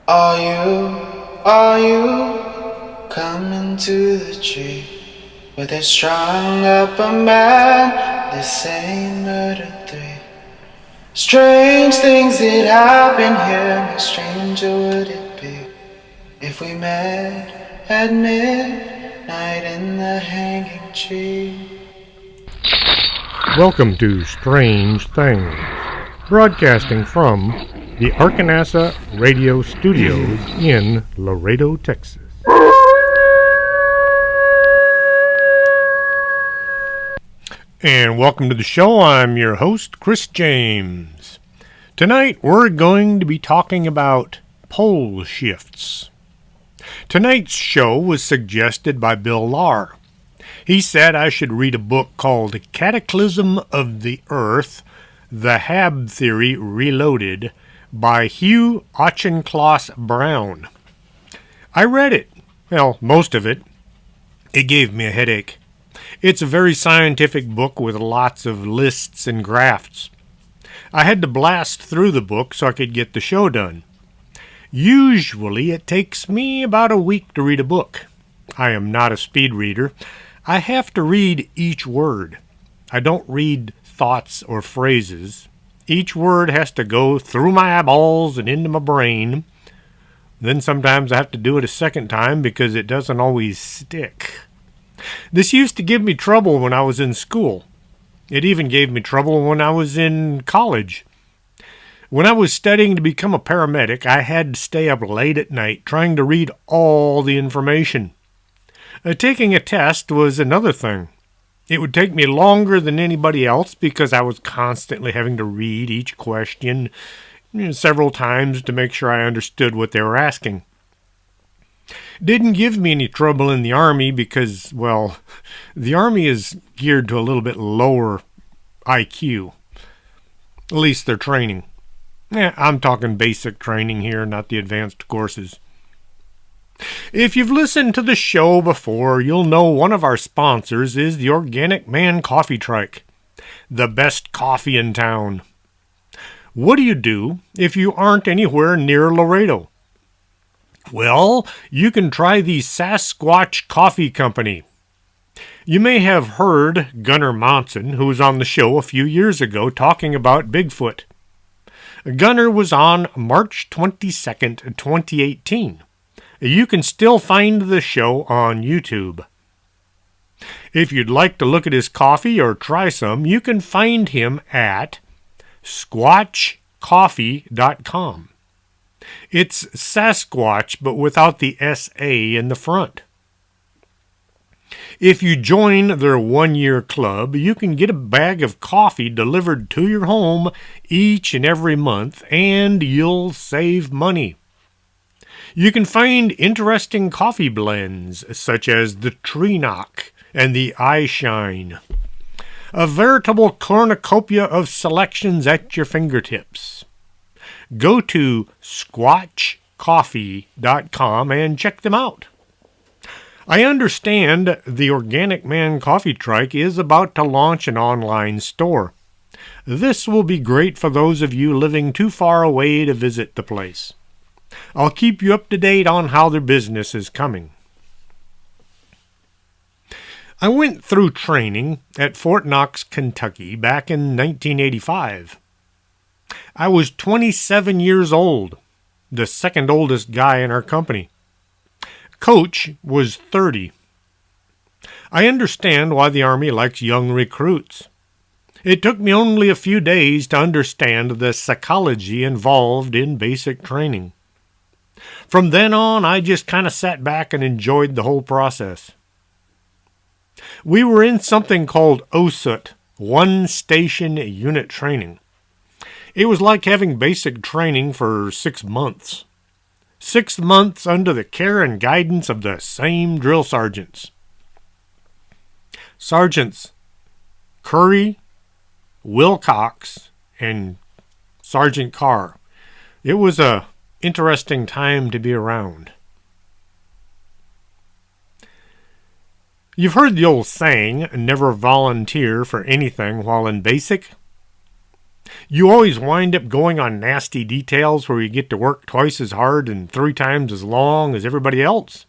Are you coming to the tree where they strung up a man? They say murder three. Strange things that happen here. No stranger would it be if we met at midnight in the hanging tree. Welcome to Strange Things, broadcasting from the Arkanasa Radio Studios in Laredo, Texas. And welcome to the show. I'm your host, Chris James. Tonight we're going to be talking about pole shifts. Tonight's show was suggested by Bill Lahr. He said I should read a book called Cataclysm of the Earth, The Hab Theory Reloaded by Hugh Auchincloss Brown. I read it. Well, most of it. It gave me a headache. It's a very scientific book with lots of lists and graphs. I had to blast through the book so I could get the show done. Usually it takes me about a week to read a book. I am not a speed reader. I have to read each word. I don't read thoughts or phrases. Each word has to go through my eyeballs and into my brain. Then sometimes I have to do it a second time because it doesn't always stick. This used to give me trouble when I was in school. It even gave me trouble when I was in college. When I was studying to become a paramedic, I had to stay up late at night trying to read all the information. Taking a test was another thing. It would take me longer than anybody else because I was constantly having to read each question several times to make sure I understood what they were asking. Didn't give me any trouble in the Army because, well, the Army is geared to a little bit lower IQ. At least their training. I'm talking basic training here, not the advanced courses. If you've listened to the show before, you'll know one of our sponsors is the Organic Man Coffee Trike, the best coffee in town. What do you do if you aren't anywhere near Laredo? Well, you can try the Sasquatch Coffee Company. You may have heard Gunnar Monson, who was on the show a few years ago talking about Bigfoot. Gunnar was on March 22nd, 2018. You can still find the show on YouTube. If you'd like to look at his coffee or try some, you can find him at squatchcoffee.com. It's Sasquatch, but without the S-A in the front. If you join their one-year club, you can get a bag of coffee delivered to your home each and every month, and you'll save money. You can find interesting coffee blends, such as the Tree Knock and the Eye Shine. A veritable cornucopia of selections at your fingertips. Go to squatchcoffee.com and check them out. I understand the Organic Man Coffee Trike is about to launch an online store. This will be great for those of you living too far away to visit the place. I'll keep you up to date on how their business is coming. I went through training at Fort Knox, Kentucky back in 1985. I was 27 years old, the second oldest guy in our company. Coach was 30. I understand why the Army likes young recruits. It took me only a few days to understand the psychology involved in basic training. From then on, I just kind of sat back and enjoyed the whole process. We were in something called OSUT, One Station Unit Training. It was like having basic training for 6 months. 6 months under the care and guidance of the same drill sergeants. Sergeants Curry, Wilcox, and Sergeant Carr. It was a interesting time to be around. You've heard the old saying, never volunteer for anything while in basic. You always wind up going on nasty details where you get to work twice as hard and 3 times as long as everybody else.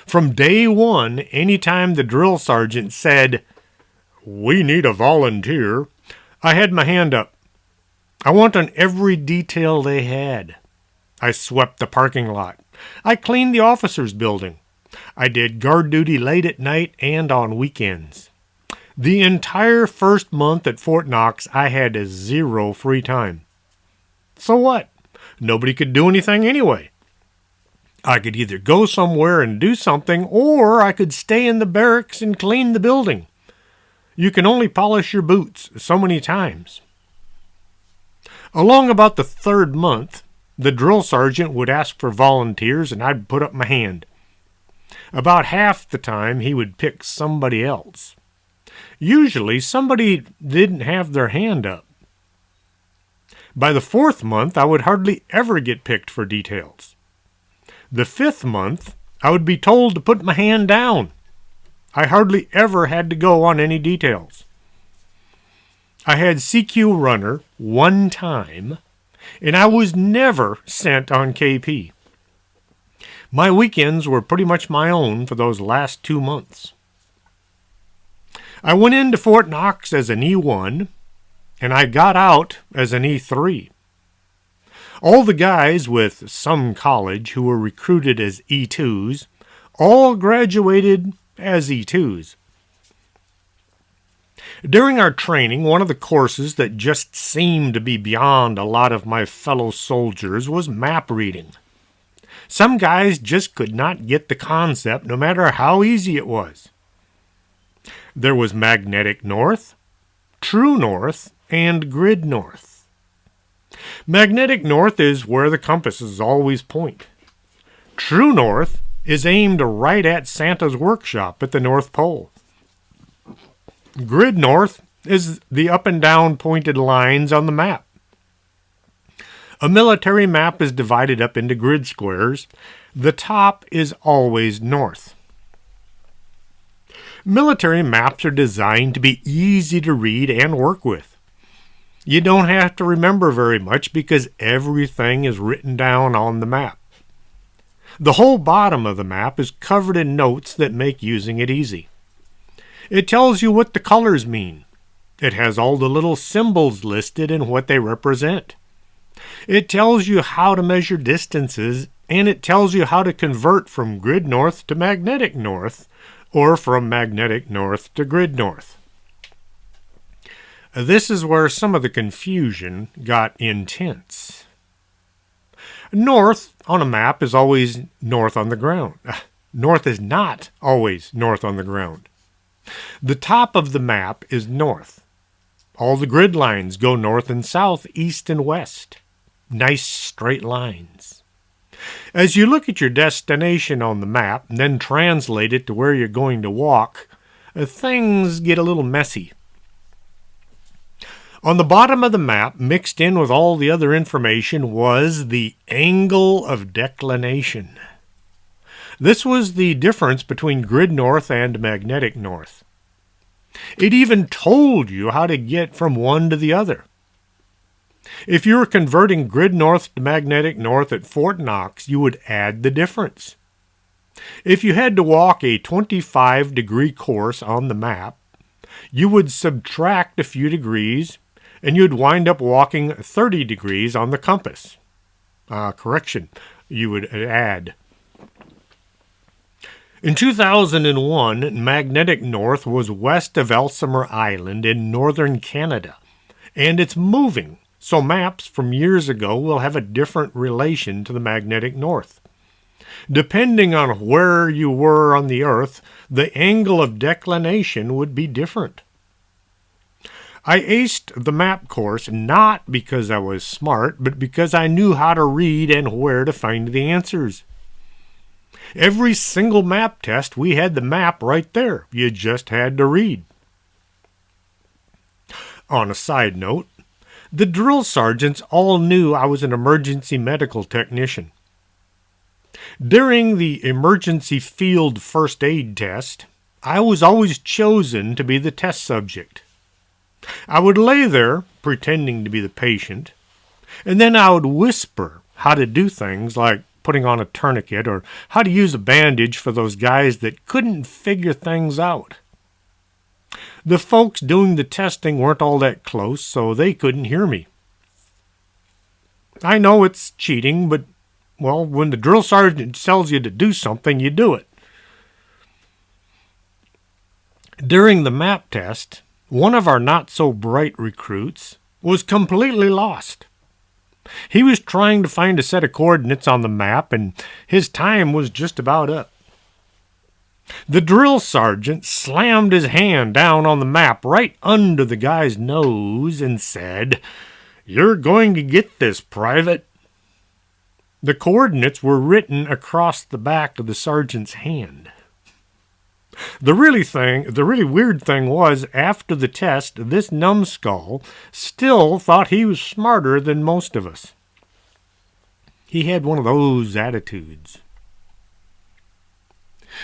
From day one, anytime the drill sergeant said, "We need a volunteer," I had my hand up. I went on every detail they had. I swept the parking lot. I cleaned the officers' building. I did guard duty late at night and on weekends. The entire first month at Fort Knox, I had 0 free time. So what? Nobody could do anything anyway. I could either go somewhere and do something, or I could stay in the barracks and clean the building. You can only polish your boots so many times. Along about the 3rd month, the drill sergeant would ask for volunteers and I'd put up my hand. About half the time, he would pick somebody else. Usually, somebody didn't have their hand up. By the 4th month, I would hardly ever get picked for details. The 5th month, I would be told to put my hand down. I hardly ever had to go on any details. I had CQ runner 1 time, and I was never sent on KP. My weekends were pretty much my own for those last 2 months. I went into Fort Knox as an E1, and I got out as an E3. All the guys with some college who were recruited as E2s all graduated as E2s. During our training, one of the courses that just seemed to be beyond a lot of my fellow soldiers was map reading. Some guys just could not get the concept no matter how easy it was. There was magnetic north, true north, and grid north. Magnetic north is where the compasses always point. True north is aimed right at Santa's workshop at the North Pole. Grid north is the up and down pointed lines on the map. A military map is divided up into grid squares. The top is always north. Military maps are designed to be easy to read and work with. You don't have to remember very much because everything is written down on the map. The whole bottom of the map is covered in notes that make using it easy. It tells you what the colors mean. It has all the little symbols listed and what they represent. It tells you how to measure distances, and it tells you how to convert from grid north to magnetic north, or from magnetic north to grid north. This is where some of the confusion got intense. North on a map is always north on the ground. North is not always north on the ground. The top of the map is north. All the grid lines go north and south, east and west. Nice straight lines. As you look at your destination on the map and then translate it to where you're going to walk, things get a little messy. On the bottom of the map, mixed in with all the other information, was the angle of declination. This was the difference between grid north and magnetic north. It even told you how to get from one to the other. If you were converting grid north to magnetic north at Fort Knox, you would add the difference. If you had to walk a 25-degree course on the map, you would subtract a few degrees, and you'd wind up walking 30 degrees on the compass. You would add. In 2001, magnetic north was west of Ellesmere Island in northern Canada, and it's moving, so maps from years ago will have a different relation to the magnetic north. Depending on where you were on the Earth, the angle of declination would be different. I aced the map course not because I was smart, but because I knew how to read and where to find the answers. Every single map test, we had the map right there. You just had to read. On a side note, the drill sergeants all knew I was an emergency medical technician. During the emergency field first aid test, I was always chosen to be the test subject. I would lay there, pretending to be the patient, and then I would whisper how to do things like putting on a tourniquet or how to use a bandage for those guys that couldn't figure things out. The folks doing the testing weren't all that close, so they couldn't hear me. I know it's cheating, but, well, when the drill sergeant tells you to do something, you do it. During the map test, one of our not-so-bright recruits was completely lost. He was trying to find a set of coordinates on the map, and his time was just about up. The drill sergeant slammed his hand down on the map right under the guy's nose and said, "You're going to get this, Private." The coordinates were written across the back of the sergeant's hand. The really weird thing was, after the test, this numbskull still thought he was smarter than most of us. He had one of those attitudes.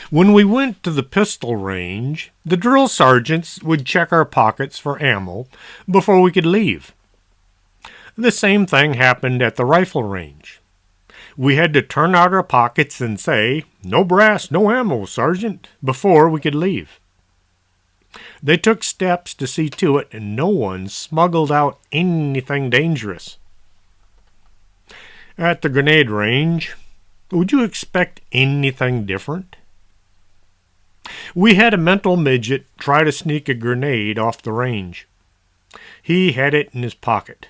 When we went to the pistol range, the drill sergeants would check our pockets for ammo before we could leave. The same thing happened at the rifle range. We had to turn out our pockets and say, "No brass, no ammo, Sergeant," before we could leave. They took steps to see to it, and no one smuggled out anything dangerous. At the grenade range, would you expect anything different? We had a mental midget try to sneak a grenade off the range. He had it in his pocket.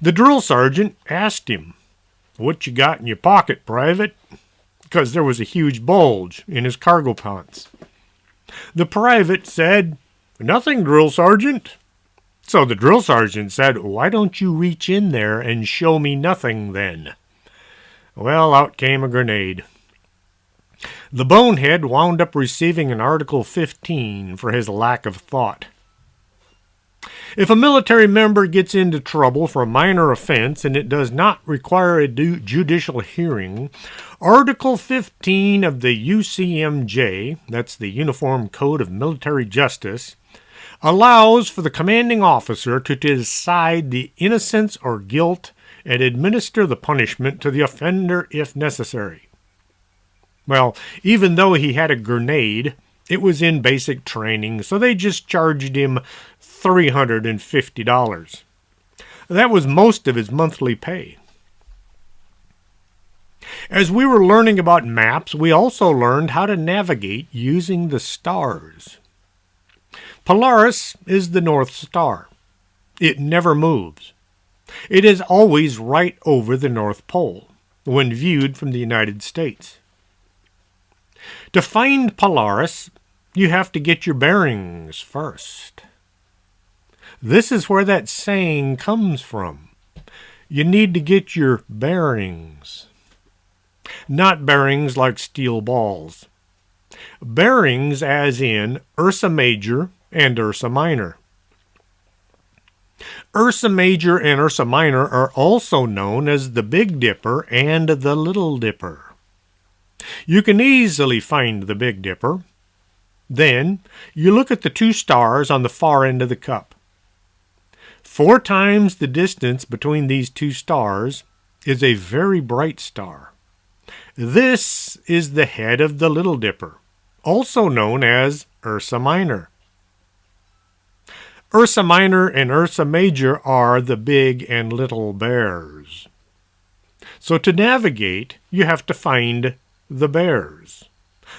The drill sergeant asked him, "What you got in your pocket, Private?" because there was a huge bulge in his cargo pants. The private said, "Nothing, drill sergeant." So the drill sergeant said, "Why don't you reach in there and show me nothing then?" Well, out came a grenade. The bonehead wound up receiving an Article 15 for his lack of thought. If a military member gets into trouble for a minor offense and it does not require a judicial hearing, Article 15 of the UCMJ, that's the Uniform Code of Military Justice, allows for the commanding officer to decide the innocence or guilt and administer the punishment to the offender if necessary. Well, even though he had a grenade, it was in basic training, so they just charged him $350. That was most of his monthly pay. As we were learning about maps, we also learned how to navigate using the stars. Polaris is the North Star. It never moves. It is always right over the North Pole when viewed from the United States. To find Polaris, you have to get your bearings first. This is where that saying comes from. You need to get your bearings. Not bearings like steel balls. Bearings as in Ursa Major and Ursa Minor. Ursa Major and Ursa Minor are also known as the Big Dipper and the Little Dipper. You can easily find the Big Dipper. Then you look at the two stars on the far end of the cup. 4 times the distance between these two stars is a very bright star. This is the head of the Little Dipper, also known as Ursa Minor. Ursa Minor and Ursa Major are the big and little bears. So to navigate, you have to find the bears.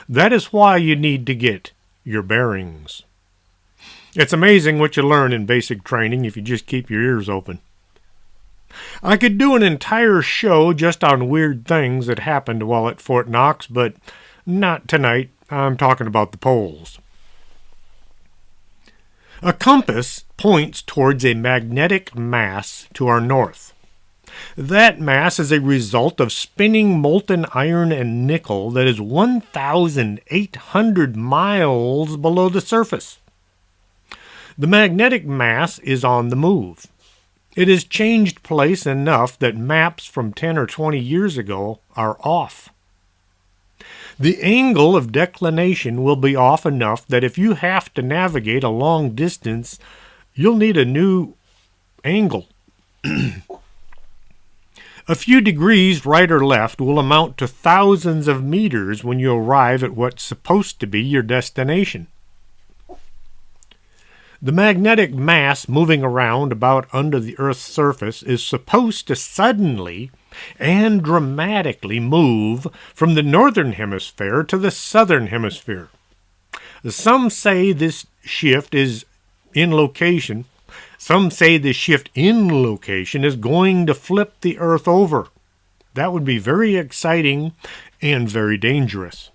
That is why you need to get your bearings. It's amazing what you learn in basic training if you just keep your ears open. I could do an entire show just on weird things that happened while at Fort Knox, but not tonight. I'm talking about the poles. A compass points towards a magnetic mass to our north. That mass is a result of spinning molten iron and nickel that is 1,800 miles below the surface. The magnetic mass is on the move. It has changed place enough that maps from 10 or 20 years ago are off. The angle of declination will be off enough that if you have to navigate a long distance you'll need a new angle. A few degrees right or left will amount to thousands of meters when you arrive at what's supposed to be your destination. The magnetic mass moving around about under the Earth's surface is supposed to suddenly and dramatically move from the northern hemisphere to the southern hemisphere. Some say this shift is in location. Some say the shift in location is going to flip the Earth over. That would be very exciting and very dangerous.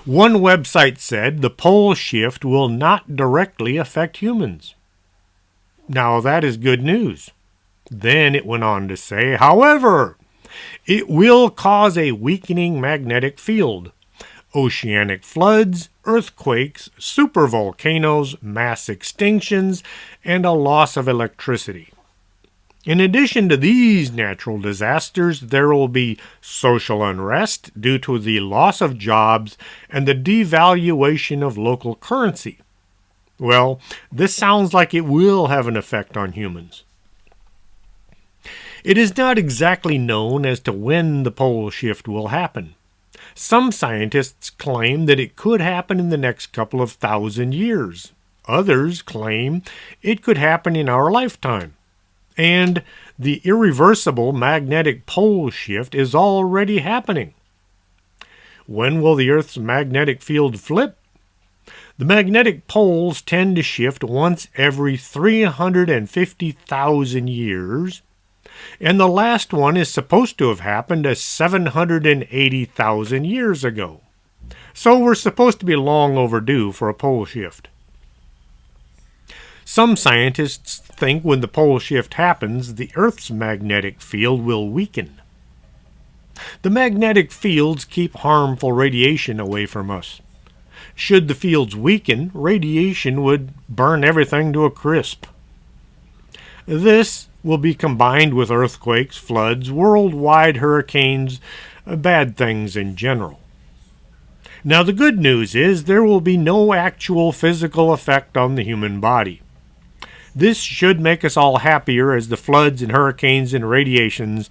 One website said the pole shift will not directly affect humans. Now that is good news. Then it went on to say, however, it will cause a weakening magnetic field, oceanic floods, earthquakes, supervolcanoes, mass extinctions, and a loss of electricity. In addition to these natural disasters, there will be social unrest due to the loss of jobs and the devaluation of local currency. Well, this sounds like it will have an effect on humans. It is not exactly known as to when the pole shift will happen. Some scientists claim that it could happen in the next couple of thousand years. Others claim it could happen in our lifetime. And the irreversible magnetic pole shift is already happening. When will the Earth's magnetic field flip? The magnetic poles tend to shift once every 350,000 years. And the last one is supposed to have happened 780,000 years ago. So we're supposed to be long overdue for a pole shift. Some scientists think when the pole shift happens, the Earth's magnetic field will weaken. The magnetic fields keep harmful radiation away from us. Should the fields weaken, radiation would burn everything to a crisp. This will be combined with earthquakes, floods, worldwide hurricanes, bad things in general. Now the good news is there will be no actual physical effect on the human body. This should make us all happier as the floods and hurricanes and radiations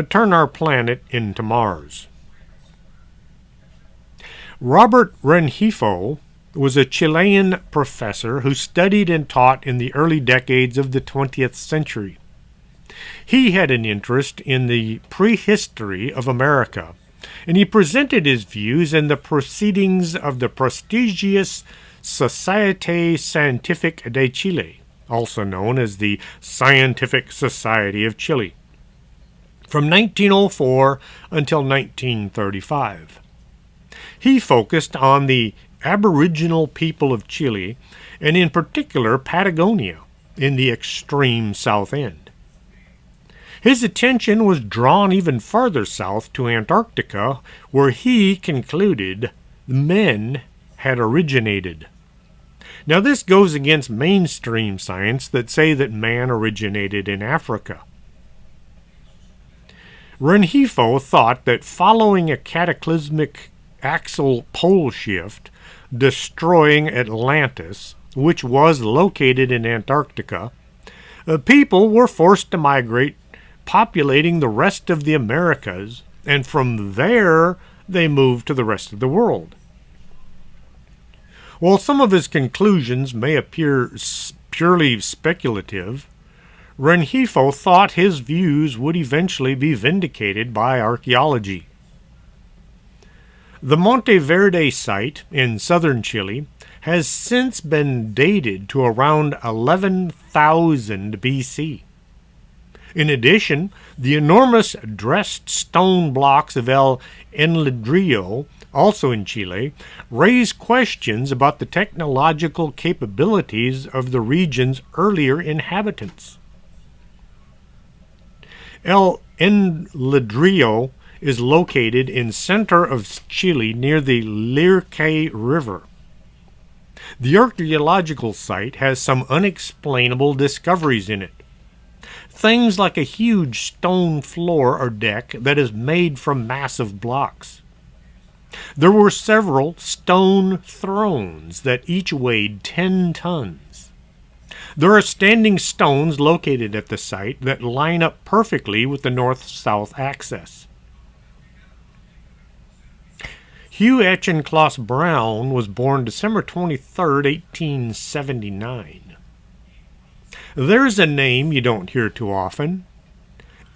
turn our planet into Mars. Robert Rengifo was a Chilean professor who studied and taught in the early decades of the 20th century. He had an interest in the prehistory of America, and he presented his views in the Proceedings of the prestigious Société Scientifique de Chile, also known as the Scientific Society of Chile, from 1904 until 1935. He focused on the Aboriginal people of Chile, and in particular Patagonia, in the extreme south end. His attention was drawn even farther south to Antarctica, where he concluded men had originated. Now this goes against mainstream science that say that man originated in Africa. Rengifo thought that following a cataclysmic axial pole shift, destroying Atlantis, which was located in Antarctica, people were forced to migrate, populating the rest of the Americas, and from there they moved to the rest of the world. While some of his conclusions may appear purely speculative, Rengifo thought his views would eventually be vindicated by archaeology. The Monte Verde site in southern Chile has since been dated to around 11,000 BC. In addition, the enormous dressed stone blocks of El Enledrillo, also in Chile, raise questions about the technological capabilities of the region's earlier inhabitants. El Enledrillo is located in center of Chile near the Lircay River. The archaeological site has some unexplainable discoveries in it. Things like a huge stone floor or deck that is made from massive blocks. There were several stone thrones that each weighed 10 tons. There are standing stones located at the site that line up perfectly with the north-south axis. Hugh Auchincloss Brown was born December 23, 1879. There's a name you don't hear too often.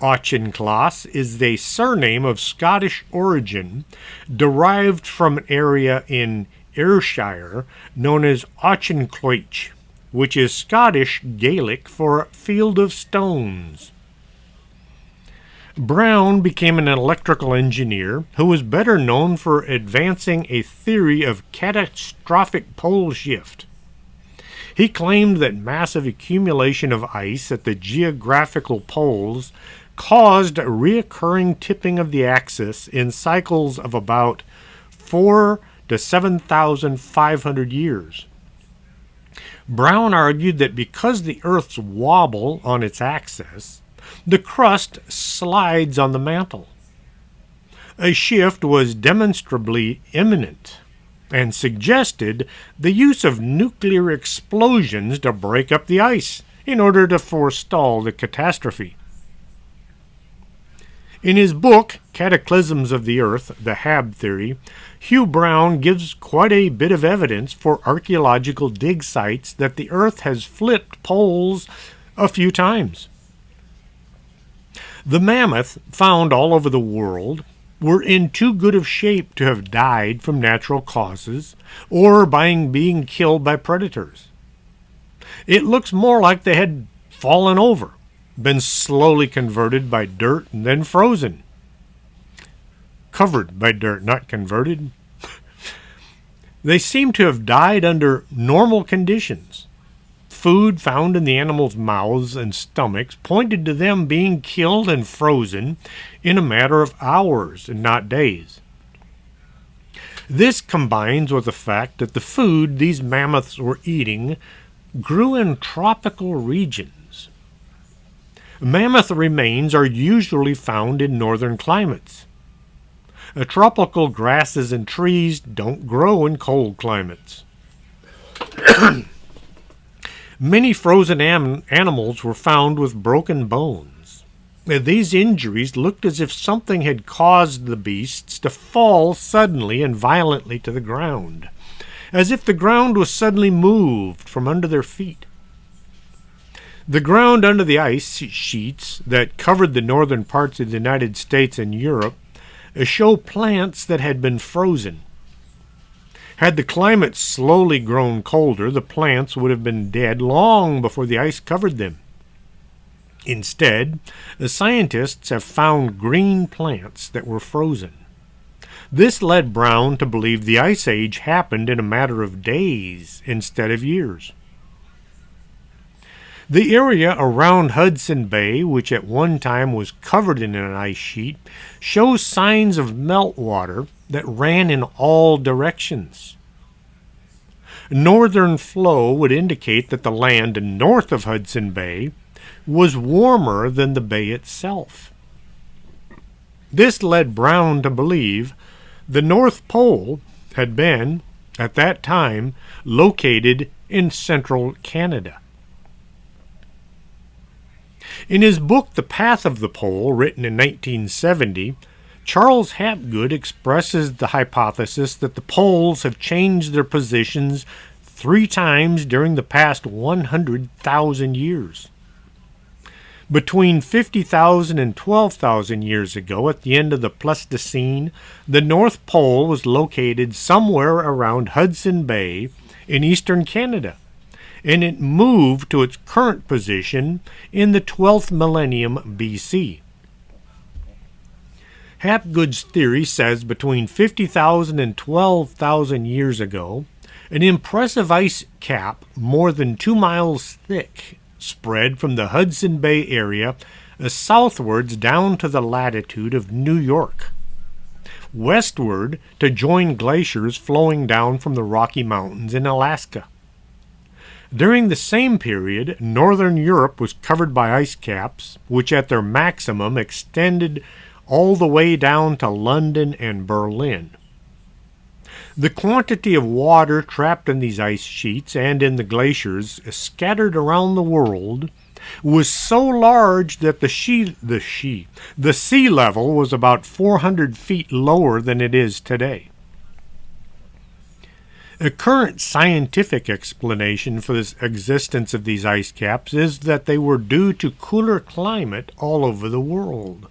Auchincloss is a surname of Scottish origin, derived from an area in Ayrshire known as Auchincloich, which is Scottish Gaelic for field of stones. Brown became an electrical engineer who was better known for advancing a theory of catastrophic pole shift. He claimed that massive accumulation of ice at the geographical poles caused a reoccurring tipping of the axis in cycles of about 4 to 7,500 years. Brown argued that because the Earth's wobble on its axis, the crust slides on the mantle. A shift was demonstrably imminent and suggested the use of nuclear explosions to break up the ice in order to forestall the catastrophe. In his book, Cataclysms of the Earth, the Hab Theory, Hugh Brown gives quite a bit of evidence for archaeological dig sites that the Earth has flipped poles a few times. The mammoth, found all over the world, were in too good of shape to have died from natural causes or by being killed by predators. It looks more like they had fallen over, been slowly converted by dirt and then frozen. Covered by dirt, not converted. They seem to have died under normal conditions. Food found in the animals' mouths and stomachs pointed to them being killed and frozen in a matter of hours and not days. This combines with the fact that the food these mammoths were eating grew in tropical regions. Mammoth remains are usually found in northern climates. Tropical grasses and trees don't grow in cold climates. Many frozen animals were found with broken bones. These injuries looked as if something had caused the beasts to fall suddenly and violently to the ground, as if the ground was suddenly moved from under their feet. The ground under the ice sheets that covered the northern parts of the United States and Europe show plants that had been frozen. Had the climate slowly grown colder, the plants would have been dead long before the ice covered them. Instead, the scientists have found green plants that were frozen. This led Brown to believe the Ice Age happened in a matter of days instead of years. The area around Hudson Bay, which at one time was covered in an ice sheet, shows signs of meltwater that ran in all directions. Northern flow would indicate that the land north of Hudson Bay was warmer than the bay itself. This led Brown to believe the North Pole had been, at that time, located in central Canada. In his book The Path of the Pole, written in 1970, Charles Hapgood expresses the hypothesis that the poles have changed their positions 3 times during the past 100,000 years. Between 50,000 and 12,000 years ago, at the end of the Pleistocene, the North Pole was located somewhere around Hudson Bay in eastern Canada, and it moved to its current position in the 12th millennium BC. Hapgood's theory says between 50,000 and 12,000 years ago, an impressive ice cap more than 2 miles thick spread from the Hudson Bay area southwards down to the latitude of New York, westward to join glaciers flowing down from the Rocky Mountains in Alaska. During the same period, northern Europe was covered by ice caps, which at their maximum extended all the way down to London and Berlin. The quantity of water trapped in these ice sheets and in the glaciers scattered around the world was so large that the sea level was about 400 feet lower than it is today. A current scientific explanation for the existence of these ice caps is that they were due to cooler climate all over the world.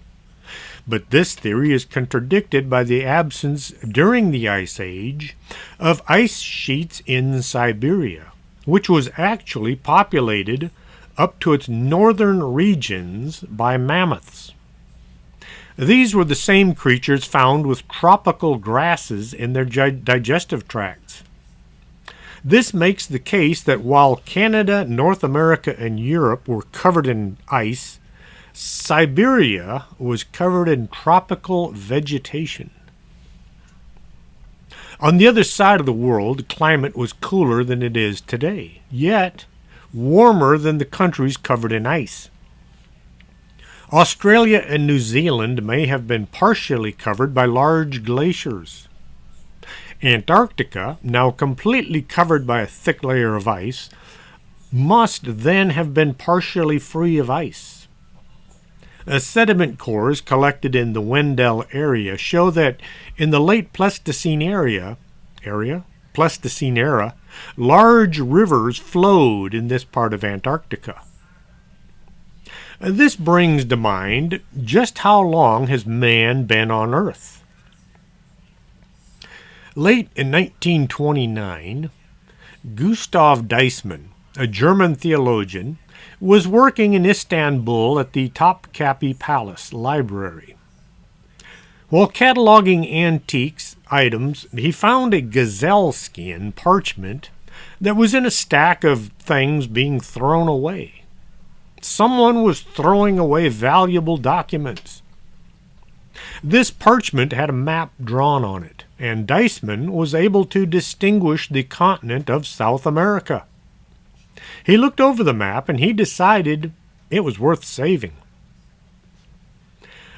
But this theory is contradicted by the absence during the Ice Age of ice sheets in Siberia, which was actually populated up to its northern regions by mammoths. These were the same creatures found with tropical grasses in their digestive tracts. This makes the case that while Canada, North America, and Europe were covered in ice, Siberia was covered in tropical vegetation. On the other side of the world, the climate was cooler than it is today, yet warmer than the countries covered in ice. Australia and New Zealand may have been partially covered by large glaciers. Antarctica, now completely covered by a thick layer of ice, must then have been partially free of ice. Sediment cores collected in the Wendell area show that in the late Pleistocene era, large rivers flowed in this part of Antarctica. This brings to mind just how long has man been on Earth. Late in 1929, Gustav Deismann, a German theologian, was working in Istanbul at the Topkapi Palace Library. While cataloging antiques items, he found a gazelle skin parchment that was in a stack of things being thrown away. Someone was throwing away valuable documents. This parchment had a map drawn on it, and Deismann was able to distinguish the continent of South America. He looked over the map and he decided it was worth saving.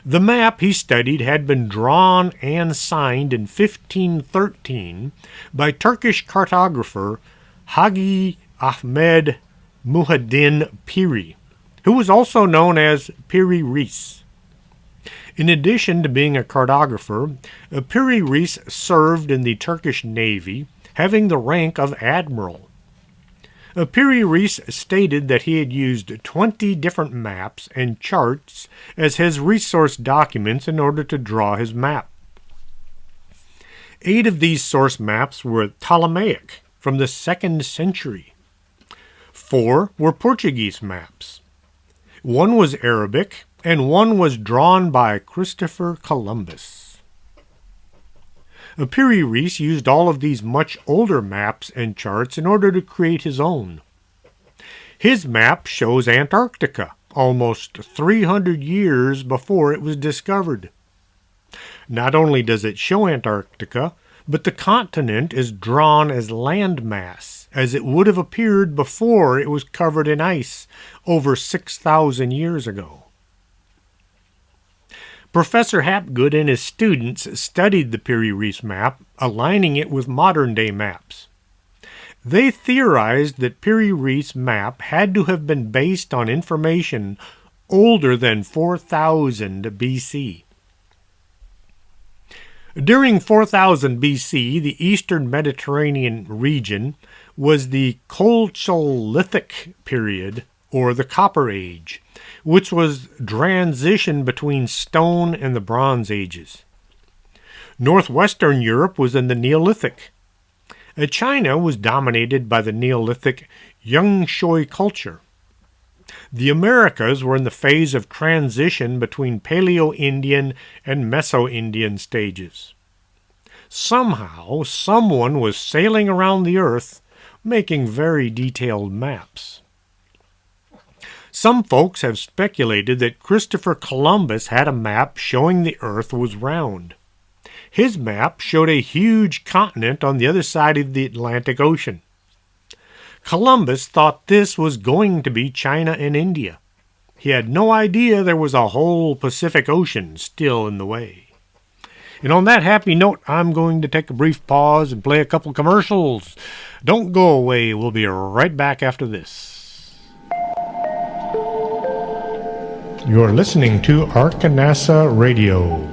The map he studied had been drawn and signed in 1513 by Turkish cartographer Hagi Ahmed Muhaddin Piri, who was also known as Piri Reis. In addition to being a cartographer, Piri Reis served in the Turkish Navy, having the rank of admiral. Piri Reis stated that he had used 20 different maps and charts as his resource documents in order to draw his map. 8 of these source maps were Ptolemaic from the 2nd century. 4 were Portuguese maps. 1 was Arabic, and 1 was drawn by Christopher Columbus. Piri Reis used all of these much older maps and charts in order to create his own. His map shows Antarctica, almost 300 years before it was discovered. Not only does it show Antarctica, but the continent is drawn as landmass, as it would have appeared before it was covered in ice over 6,000 years ago. Professor Hapgood and his students studied the Piri Reis map, aligning it with modern-day maps. They theorized that Piri Reis' map had to have been based on information older than 4000 BC. During 4000 BC, the eastern Mediterranean region was the Chalcolithic period, or the Copper Age, which was transition between Stone and the Bronze Ages. Northwestern Europe was in the Neolithic. China was dominated by the Neolithic Yuan-Shui culture. The Americas were in the phase of transition between Paleo-Indian and Meso-Indian stages. Somehow, someone was sailing around the earth, making very detailed maps. Some folks have speculated that Christopher Columbus had a map showing the earth was round. His map showed a huge continent on the other side of the Atlantic Ocean. Columbus thought this was going to be China and India. He had no idea there was a whole Pacific Ocean still in the way. And on that happy note, I'm going to take a brief pause and play a couple commercials. Don't go away. We'll be right back after this. You're listening to Arkanasa Radio.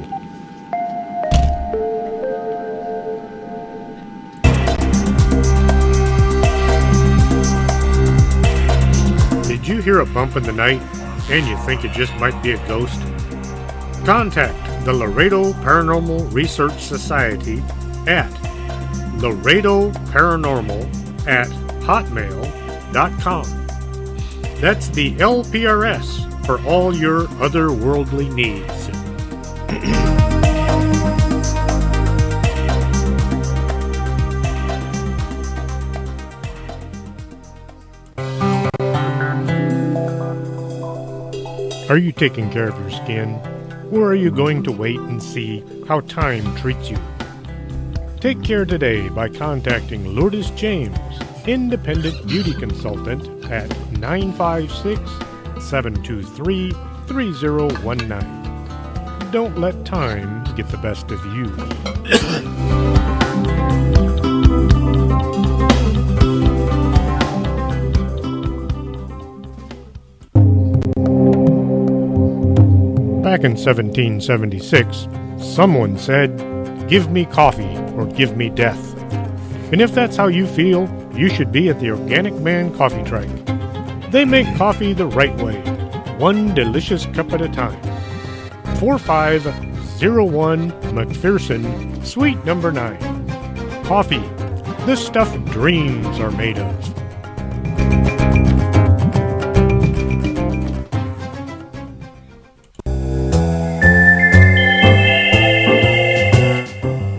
Did you hear a bump in the night and you think it just might be a ghost? Contact the Laredo Paranormal Research Society at laredoparanormal@hotmail.com. That's the LPRS for all your otherworldly needs. Are you taking care of your skin? Or are you going to wait and see how time treats you? Take care today by contacting Lourdes James, Independent Beauty Consultant at 956-723-3019. Don't let time get the best of you. Back in 1776, someone said, "Give me coffee or give me death." And if that's how you feel, you should be at the Organic Man Coffee Trike. They make coffee the right way, one delicious cup at a time. 4501 McPherson, Suite number 9. Coffee, the stuff dreams are made of.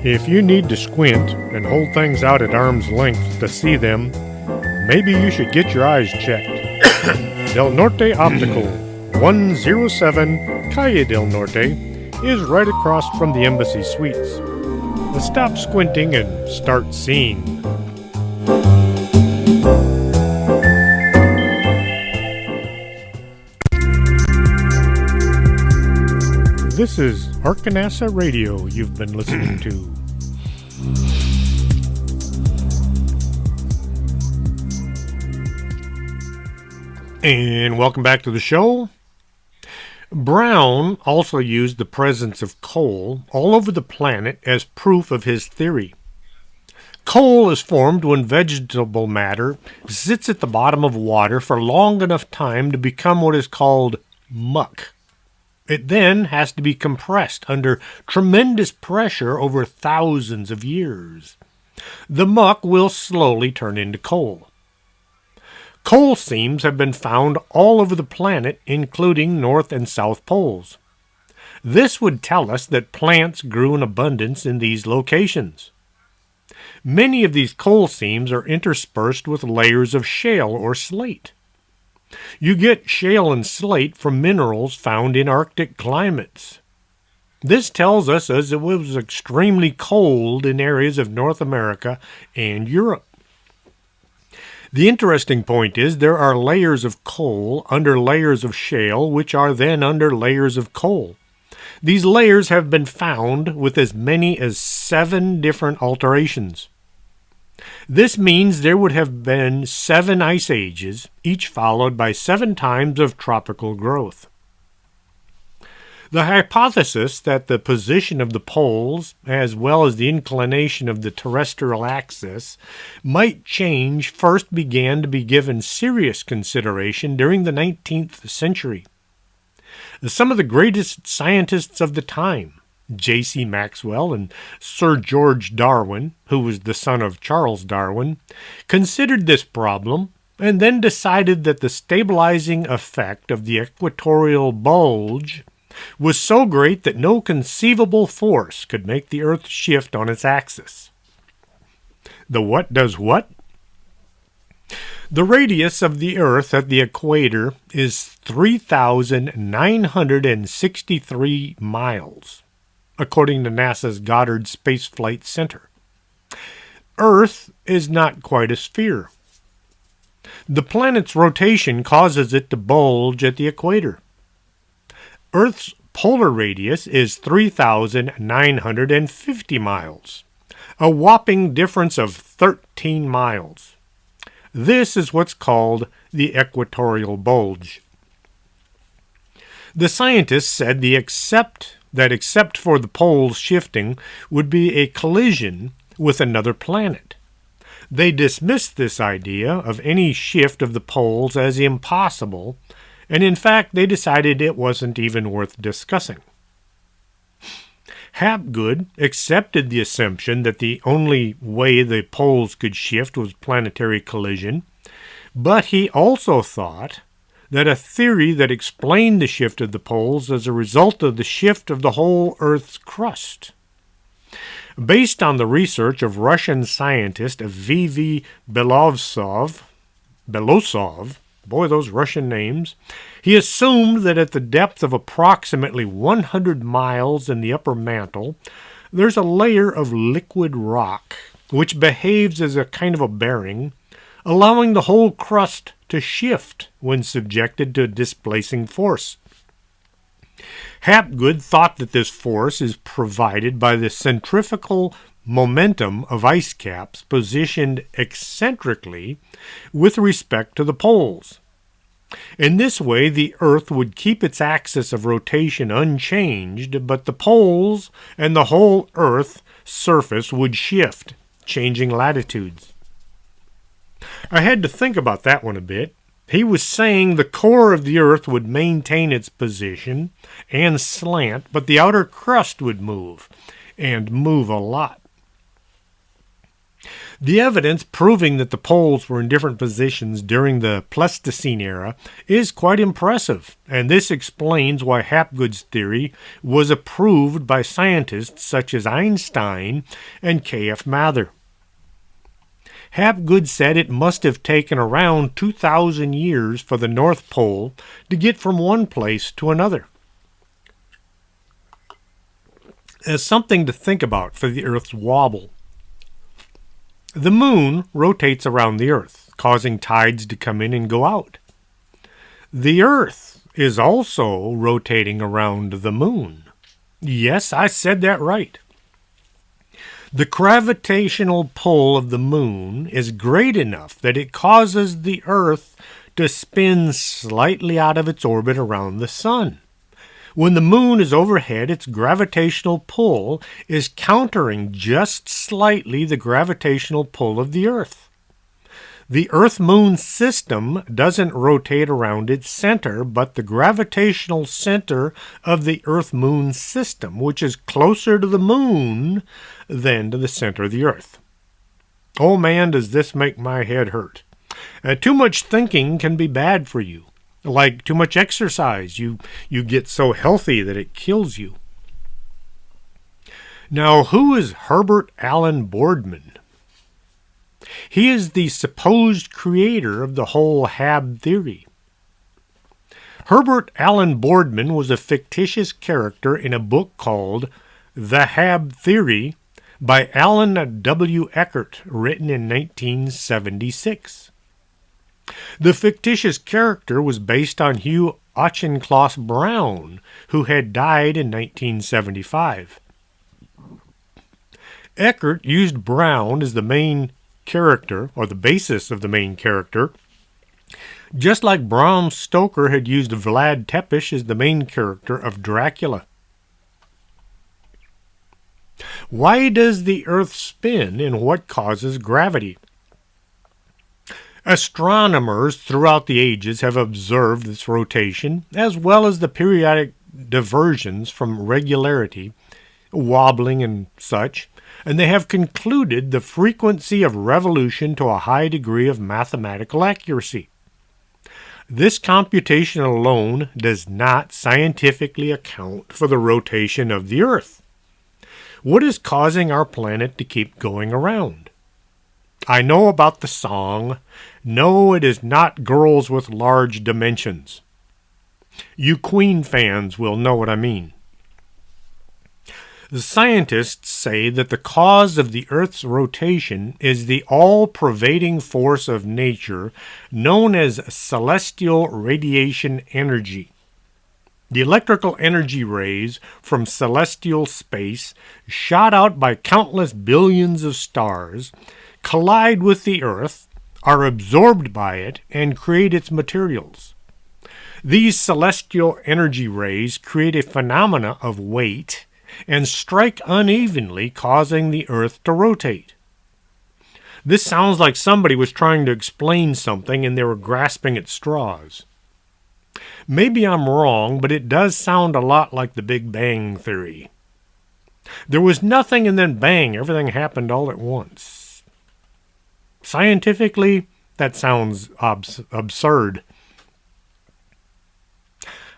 If you need to squint and hold things out at arm's length to see them, maybe you should get your eyes checked. Del Norte Optical, 107 Calle del Norte, is right across from the Embassy Suites. Stop squinting and start seeing. This is Arkanasa Radio you've been listening to. And welcome back to the show. Brown also used the presence of coal all over the planet as proof of his theory. Coal is formed when vegetable matter sits at the bottom of water for long enough time to become what is called muck. It then has to be compressed under tremendous pressure over thousands of years. The muck will slowly turn into coal. Coal seams have been found all over the planet, including North and South Poles. This would tell us that plants grew in abundance in these locations. Many of these coal seams are interspersed with layers of shale or slate. You get shale and slate from minerals found in Arctic climates. This tells us as it was extremely cold in areas of North America and Europe. The interesting point is there are layers of coal under layers of shale, which are then under layers of coal. These layers have been found with as many as 7 different alterations. This means there would have been 7 ice ages, each followed by 7 times of tropical growth. The hypothesis that the position of the poles, as well as the inclination of the terrestrial axis, might change first began to be given serious consideration during the 19th century. Some of the greatest scientists of the time, J.C. Maxwell and Sir George Darwin, who was the son of Charles Darwin, considered this problem and then decided that the stabilizing effect of the equatorial bulge was so great that no conceivable force could make the Earth shift on its axis. The what does what? The radius of the Earth at the equator is 3,963 miles, according to NASA's Goddard Space Flight Center. Earth is not quite a sphere. The planet's rotation causes it to bulge at the equator. Earth's polar radius is 3,950 miles, a whopping difference of 13 miles. This is what's called the equatorial bulge. The scientists said except for the poles shifting would be a collision with another planet. They dismissed this idea of any shift of the poles as impossible, and in fact they decided it wasn't even worth discussing. Hapgood accepted the assumption that the only way the poles could shift was planetary collision, but he also thought that a theory that explained the shift of the poles as a result of the shift of the whole Earth's crust. Based on the research of Russian scientist V.V. Belosov, boy, those Russian names, he assumed that at the depth of approximately 100 miles in the upper mantle, there's a layer of liquid rock which behaves as a kind of a bearing, allowing the whole crust to shift when subjected to a displacing force. Hapgood thought that this force is provided by the centrifugal momentum of ice caps positioned eccentrically with respect to the poles. In this way, the Earth would keep its axis of rotation unchanged, but the poles and the whole Earth surface would shift, changing latitudes. I had to think about that one a bit. He was saying the core of the Earth would maintain its position and slant, but the outer crust would move, and move a lot. The evidence proving that the poles were in different positions during the Pleistocene era is quite impressive, and this explains why Hapgood's theory was approved by scientists such as Einstein and K.F. Mather. Hapgood said it must have taken around 2,000 years for the North Pole to get from one place to another. As something to think about for the Earth's wobble. The moon rotates around the Earth, causing tides to come in and go out. The Earth is also rotating around the moon. Yes, I said that right. The gravitational pull of the moon is great enough that it causes the Earth to spin slightly out of its orbit around the sun. When the moon is overhead, its gravitational pull is countering just slightly the gravitational pull of the Earth. The Earth-Moon system doesn't rotate around its center, but the gravitational center of the Earth-Moon system, which is closer to the moon than to the center of the Earth. Oh man, does this make my head hurt. Too much thinking can be bad for you. Like too much exercise, you get so healthy that it kills you. Now, who is Herbert Allen Boardman? He is the supposed creator of the whole Hab theory. Herbert Allen Boardman was a fictitious character in a book called The Hab Theory by Alan W. Eckert, written in 1976. The fictitious character was based on Hugh Auchincloss Brown, who had died in 1975. Eckert used Brown as the main character, or the basis of the main character, just like Bram Stoker had used Vlad Tepes as the main character of Dracula. Why does the Earth spin, and what causes gravity? Astronomers throughout the ages have observed this rotation, as well as the periodic diversions from regularity, wobbling and such, and they have concluded the frequency of revolution to a high degree of mathematical accuracy. This computation alone does not scientifically account for the rotation of the Earth. What is causing our planet to keep going around? I know about the song, "No, it is not girls with large dimensions." You Queen fans will know what I mean. The scientists say that the cause of the Earth's rotation is the all-pervading force of nature known as celestial radiation energy. The electrical energy rays from celestial space, shot out by countless billions of stars, collide with the Earth, are absorbed by it, and create its materials. These celestial energy rays create a phenomena of weight and strike unevenly, causing the Earth to rotate. This sounds like somebody was trying to explain something and they were grasping at straws. Maybe I'm wrong, but it does sound a lot like the Big Bang Theory. There was nothing and then bang, everything happened all at once. Scientifically, that sounds absurd.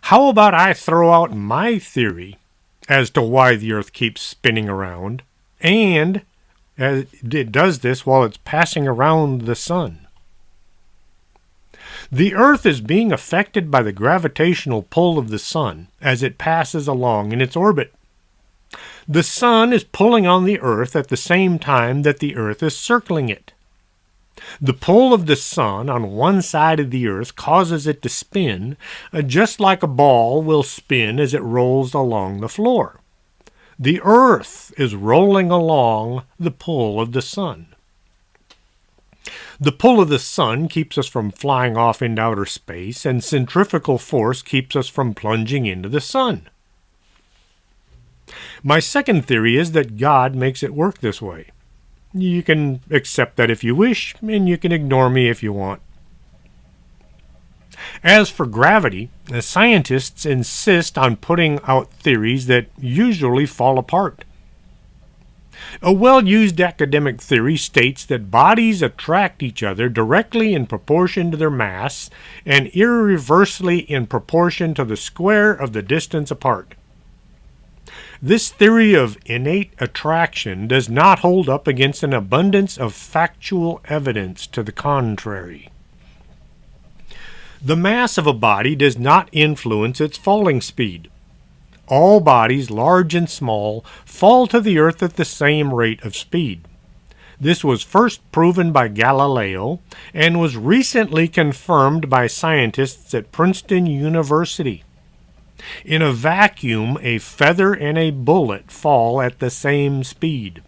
How about I throw out my theory as to why the Earth keeps spinning around, and it does this while it's passing around the sun? The Earth is being affected by the gravitational pull of the sun as it passes along in its orbit. The sun is pulling on the Earth at the same time that the Earth is circling it. The pull of the sun on one side of the Earth causes it to spin, just like a ball will spin as it rolls along the floor. The Earth is rolling along the pull of the sun. The pull of the sun keeps us from flying off into outer space, and centrifugal force keeps us from plunging into the sun. My second theory is that God makes it work this way. You can accept that if you wish, and you can ignore me if you want. As for gravity, the scientists insist on putting out theories that usually fall apart. A well-used academic theory states that bodies attract each other directly in proportion to their mass and irreversibly in proportion to the square of the distance apart. This theory of innate attraction does not hold up against an abundance of factual evidence to the contrary. The mass of a body does not influence its falling speed. All bodies, large and small, fall to the Earth at the same rate of speed. This was first proven by Galileo and was recently confirmed by scientists at Princeton University. In a vacuum, a feather and a bullet fall at the same speed.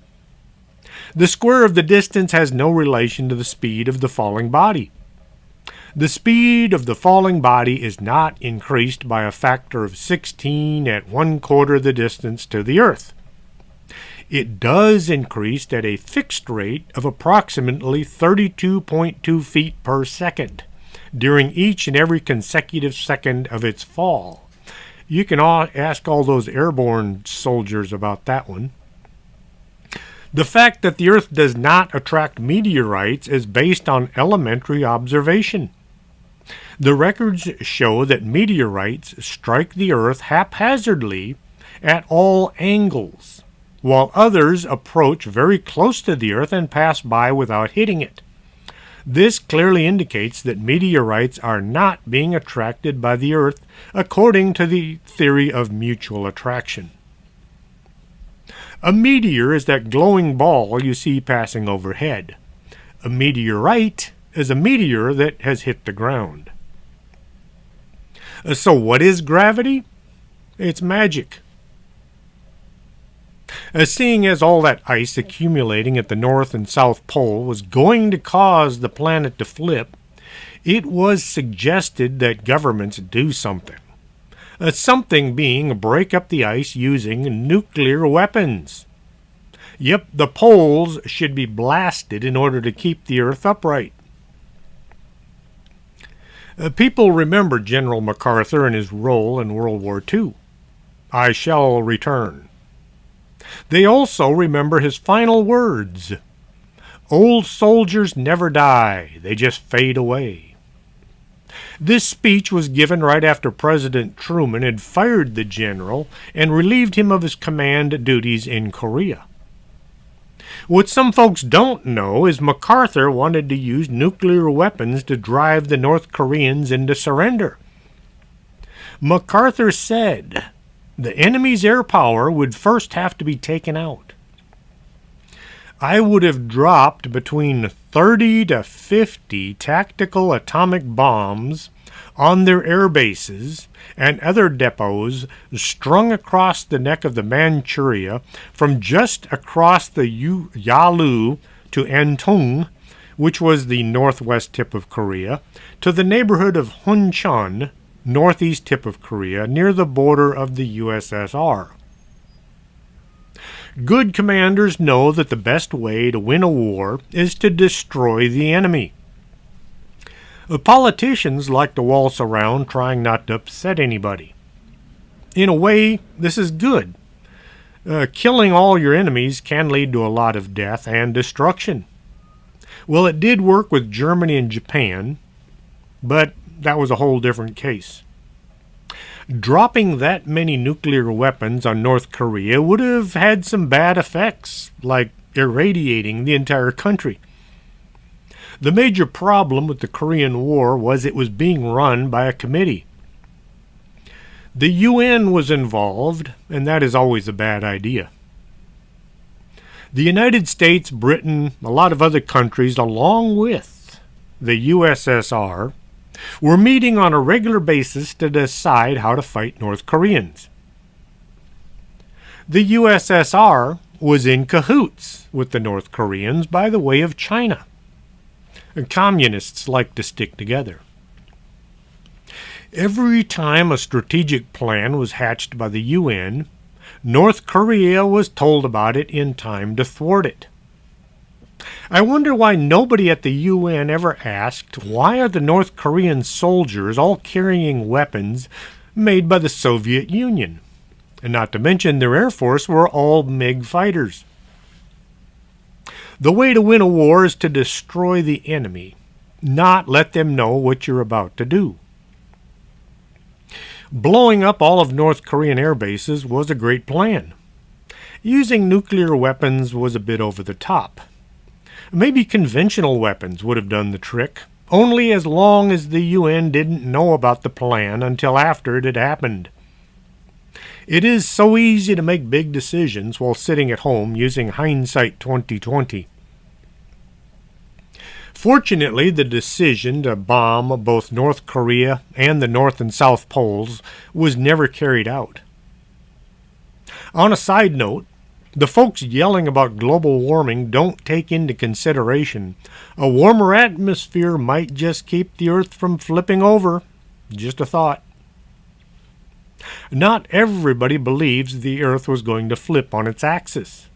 The square of the distance has no relation to the speed of the falling body. The speed of the falling body is not increased by a factor of 16 at 1/4 the distance to the Earth. It does increase at a fixed rate of approximately 32.2 feet per second during each and every consecutive second of its fall. You can ask all those airborne soldiers about that one. The fact that the Earth does not attract meteorites is based on elementary observation. The records show that meteorites strike the Earth haphazardly at all angles, while others approach very close to the Earth and pass by without hitting it. This clearly indicates that meteorites are not being attracted by the Earth according to the theory of mutual attraction. A meteor is that glowing ball you see passing overhead. A meteorite is a meteor that has hit the ground. So what is gravity? It's magic. Seeing as all that ice accumulating at the North and South Pole was going to cause the planet to flip, it was suggested that governments do something. Something being break up the ice using nuclear weapons. Yep, the poles should be blasted in order to keep the Earth upright. People remember General MacArthur and his role in World War II. I shall return. They also remember his final words. Old soldiers never die, they just fade away. This speech was given right after President Truman had fired the general and relieved him of his command duties in Korea. What some folks don't know is MacArthur wanted to use nuclear weapons to drive the North Koreans into surrender. MacArthur said the enemy's air power would first have to be taken out. I would have dropped between 30 to 50 tactical atomic bombs on their air bases and other depots strung across the neck of the Manchuria from just across the Yalu to Antung, which was the northwest tip of Korea, to the neighborhood of Huncheon, northeast tip of Korea, near the border of the USSR. Good commanders know that the best way to win a war is to destroy the enemy. Politicians like to waltz around trying not to upset anybody. In a way, this is good. Killing all your enemies can lead to a lot of death and destruction. Well, it did work with Germany and Japan, but that was a whole different case. Dropping that many nuclear weapons on North Korea would have had some bad effects, like irradiating the entire country. The major problem with the Korean War was it was being run by a committee. The UN was involved, and that is always a bad idea. The United States, Britain, a lot of other countries, along with the USSR, were meeting on a regular basis to decide how to fight North Koreans. The USSR was in cahoots with the North Koreans by the way of China. And communists like to stick together. Every time a strategic plan was hatched by the UN, North Korea was told about it in time to thwart it. I wonder why nobody at the UN ever asked, why are the North Korean soldiers all carrying weapons made by the Soviet Union? And not to mention their Air Force were all MiG fighters. The way to win a war is to destroy the enemy, not let them know what you're about to do. Blowing up all of North Korean air bases was a great plan. Using nuclear weapons was a bit over the top. Maybe conventional weapons would have done the trick, only as long as the UN didn't know about the plan until after it had happened. It is so easy to make big decisions while sitting at home using hindsight 2020. Fortunately, the decision to bomb both North Korea and the North and South Poles was never carried out. On a side note, the folks yelling about global warming don't take into consideration a warmer atmosphere might just keep the Earth from flipping over. Just a thought. Not everybody believes the Earth was going to flip on its axis.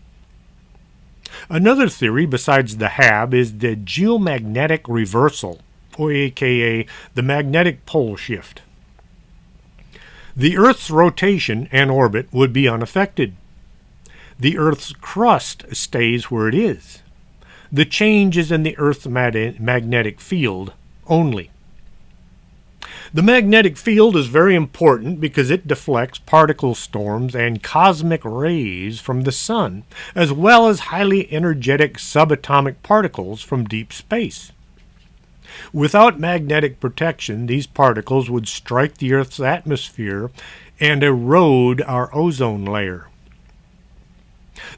Another theory besides the HAB is the geomagnetic reversal, or aka the magnetic pole shift. The Earth's rotation and orbit would be unaffected. The Earth's crust stays where it is. The change is in the Earth's magnetic field only. The magnetic field is very important because it deflects particle storms and cosmic rays from the sun, as well as highly energetic subatomic particles from deep space. Without magnetic protection, these particles would strike the Earth's atmosphere and erode our ozone layer.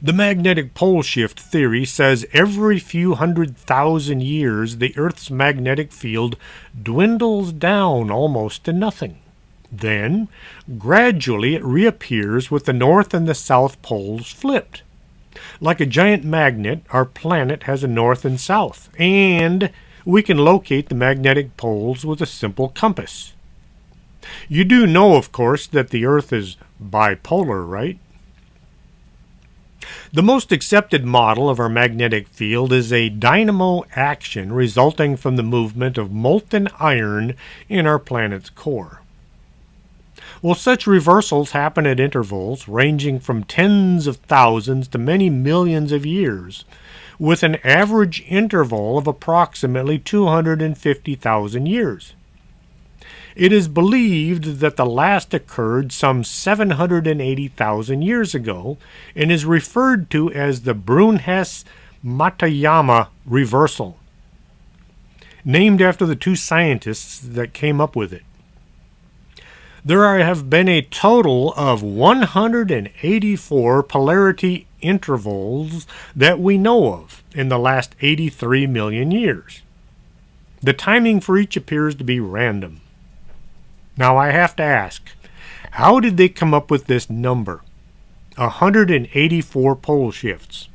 The magnetic pole shift theory says every few 100,000 years the Earth's magnetic field dwindles down almost to nothing. Then, gradually it reappears with the north and the south poles flipped. Like a giant magnet, our planet has a north and south, and we can locate the magnetic poles with a simple compass. You do know, of course, that the Earth is bipolar, right? The most accepted model of our magnetic field is a dynamo action resulting from the movement of molten iron in our planet's core. Well, such reversals happen at intervals ranging from tens of thousands to many millions of years, with an average interval of approximately 250,000 years. It is believed that the last occurred some 780,000 years ago and is referred to as the Brun-Hess-Matayama reversal, named after the two scientists that came up with it. There have been a total of 184 polarity intervals that we know of in the last 83 million years. The timing for each appears to be random. Now I have to ask, how did they come up with this number? 184 pole shifts.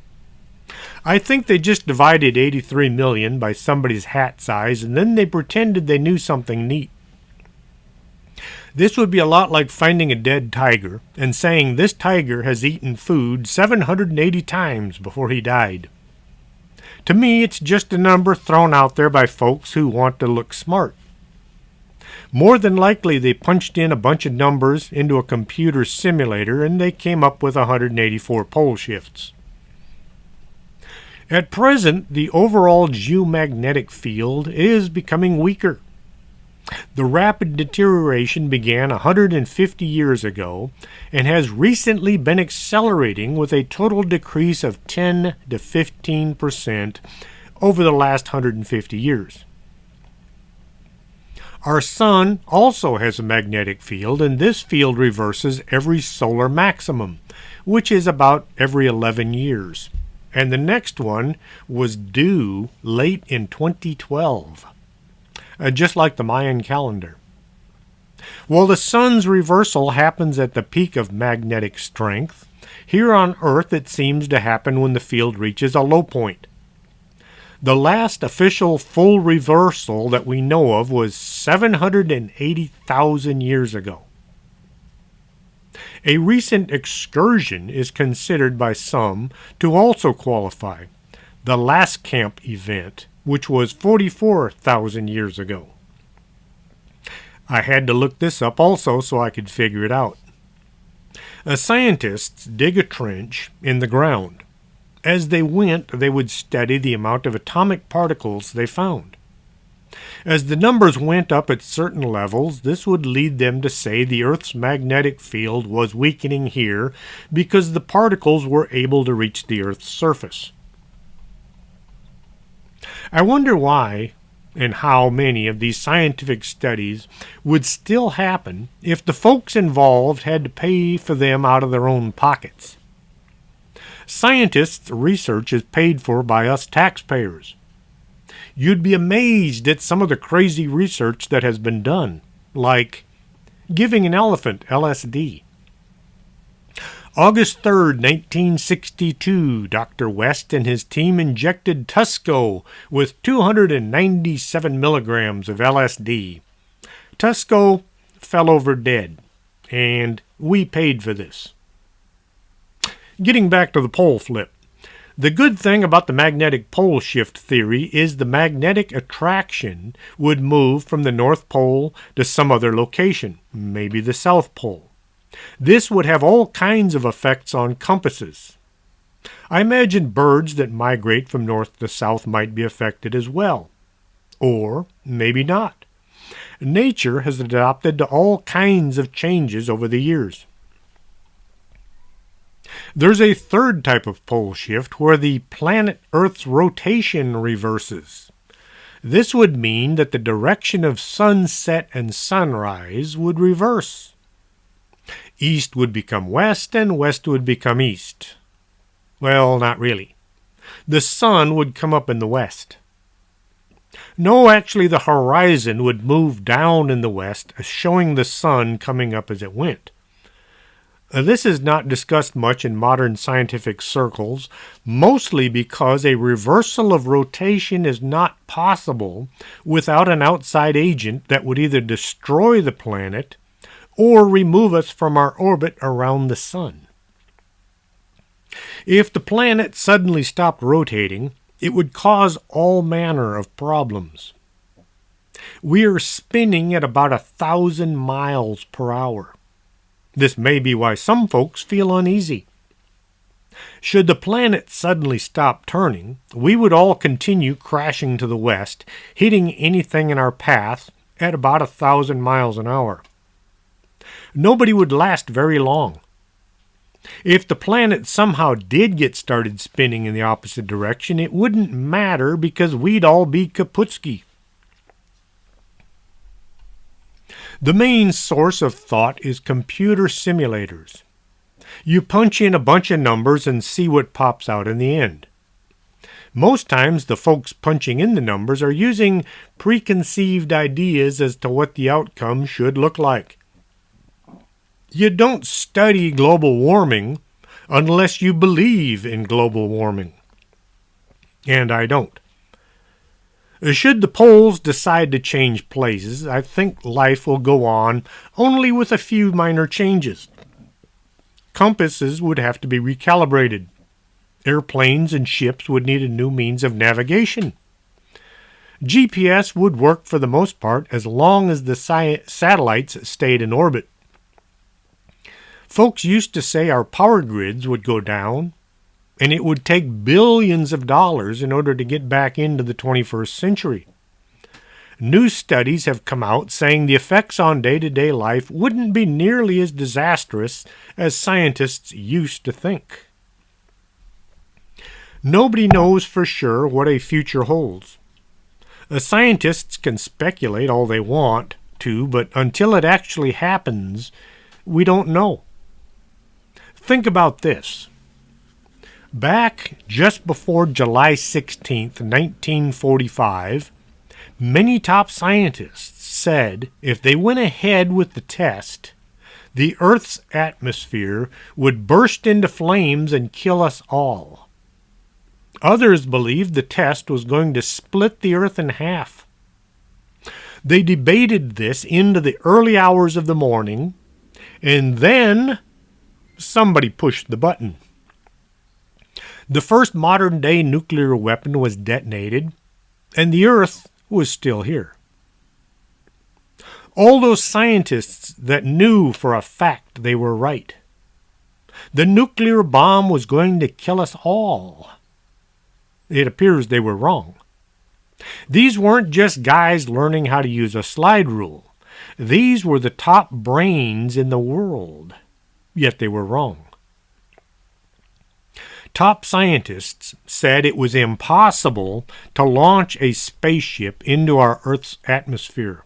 I think they just divided 83 million by somebody's hat size and then they pretended they knew something neat. This would be a lot like finding a dead tiger and saying this tiger has eaten food 780 times before he died. To me, it's just a number thrown out there by folks who want to look smart. More than likely, they punched in a bunch of numbers into a computer simulator and they came up with 184 pole shifts. At present, the overall geomagnetic field is becoming weaker. The rapid deterioration began 150 years ago and has recently been accelerating with a total decrease of 10 to 15% over the last 150 years. Our sun also has a magnetic field, and this field reverses every solar maximum, which is about every 11 years. And the next one was due late in 2012. Just like the Mayan calendar. Well, the sun's reversal happens at the peak of magnetic strength. Here on Earth, it seems to happen when the field reaches a low point. The last official full reversal that we know of was 780,000 years ago. A recent excursion is considered by some to also qualify, the Laskamp event, which was 44,000 years ago. I had to look this up also so I could figure it out. Scientists dig a trench in the ground. As they went, they would study the amount of atomic particles they found. As the numbers went up at certain levels, this would lead them to say the Earth's magnetic field was weakening here because the particles were able to reach the Earth's surface. I wonder why and how many of these scientific studies would still happen if the folks involved had to pay for them out of their own pockets. Scientists' research is paid for by us taxpayers. You'd be amazed at some of the crazy research that has been done, like giving an elephant LSD. August 3rd, 1962, Dr. West and his team injected Tusco with 297 milligrams of LSD. Tusco fell over dead, and we paid for this. Getting back to the pole flip. The good thing about the magnetic pole shift theory is the magnetic attraction would move from the North Pole to some other location, maybe the South Pole. This would have all kinds of effects on compasses. I imagine birds that migrate from north to south might be affected as well. Or maybe not. Nature has adapted to all kinds of changes over the years. There's a third type of pole shift where the planet Earth's rotation reverses. This would mean that the direction of sunset and sunrise would reverse. East would become west and west would become east. Well, not really. The sun would come up in the west. No, actually the horizon would move down in the west, showing the sun coming up as it went. This is not discussed much in modern scientific circles, mostly because a reversal of rotation is not possible without an outside agent that would either destroy the planet or remove us from our orbit around the sun. If the planet suddenly stopped rotating, it would cause all manner of problems. We are spinning at about 1,000 miles per hour. This may be why some folks feel uneasy. Should the planet suddenly stop turning, we would all continue crashing to the west, hitting anything in our path at about 1,000 miles an hour. Nobody would last very long. If the planet somehow did get started spinning in the opposite direction, it wouldn't matter because we'd all be kaputski. The main source of thought is computer simulators. You punch in a bunch of numbers and see what pops out in the end. Most times, the folks punching in the numbers are using preconceived ideas as to what the outcome should look like. You don't study global warming unless you believe in global warming. And I don't. Should the poles decide to change places, I think life will go on, only with a few minor changes. Compasses would have to be recalibrated. Airplanes and ships would need a new means of navigation. GPS would work for the most part as long as the satellites stayed in orbit. Folks used to say our power grids would go down, and it would take billions of dollars in order to get back into the 21st century. New studies have come out saying the effects on day-to-day life wouldn't be nearly as disastrous as scientists used to think. Nobody knows for sure what a future holds. Scientists can speculate all they want to, but until it actually happens, we don't know. Think about this. Back just before July 16th, 1945, many top scientists said if they went ahead with the test, the Earth's atmosphere would burst into flames and kill us all. Others believed the test was going to split the Earth in half. They debated this into the early hours of the morning, and then somebody pushed the button. The first modern-day nuclear weapon was detonated, and the Earth was still here. All those scientists that knew for a fact they were right. The nuclear bomb was going to kill us all. It appears they were wrong. These weren't just guys learning how to use a slide rule. These were the top brains in the world, yet they were wrong. Top scientists said it was impossible to launch a spaceship into our Earth's atmosphere.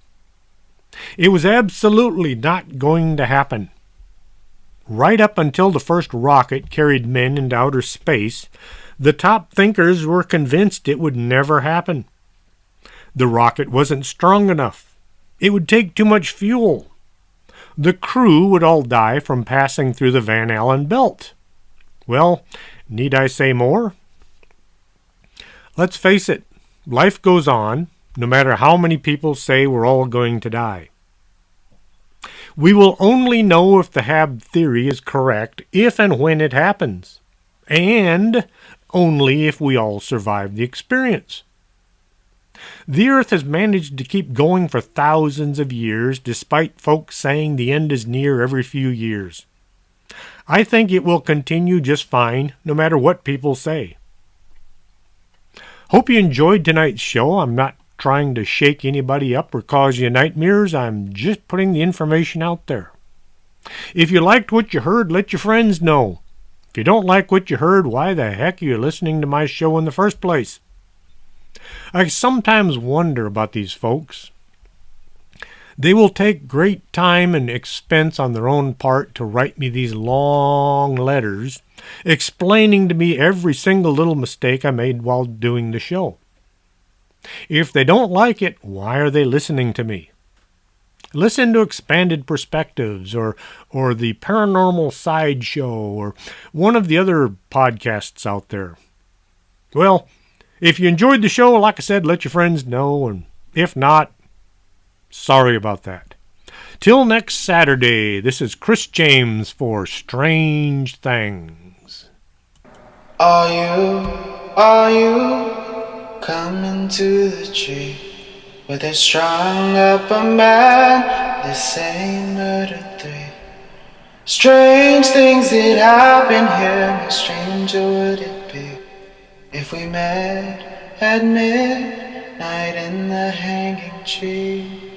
It was absolutely not going to happen. Right up until the first rocket carried men into outer space, the top thinkers were convinced it would never happen. The rocket wasn't strong enough. It would take too much fuel. The crew would all die from passing through the Van Allen belt. Well, need I say more? Let's face it, life goes on, no matter how many people say we're all going to die. We will only know if the Hab theory is correct if and when it happens, and only if we all survive the experience. The Earth has managed to keep going for thousands of years, despite folks saying the end is near every few years. I think it will continue just fine, no matter what people say. Hope you enjoyed tonight's show. I'm not trying to shake anybody up or cause you nightmares. I'm just putting the information out there. If you liked what you heard, let your friends know. If you don't like what you heard, why the heck are you listening to my show in the first place? I sometimes wonder about these folks. They will take great time and expense on their own part to write me these long letters, explaining to me every single little mistake I made while doing the show. If they don't like it, why are they listening to me? Listen to Expanded Perspectives or the Paranormal Sideshow or one of the other podcasts out there. Well, if you enjoyed the show, like I said, let your friends know, and if not, sorry about that. Till next Saturday, this is Chris James for Strange Things. Are you coming to the tree where they strung up a man? They say murder 3. Strange things that happen here, how stranger would it be if we met at midnight in the hanging tree?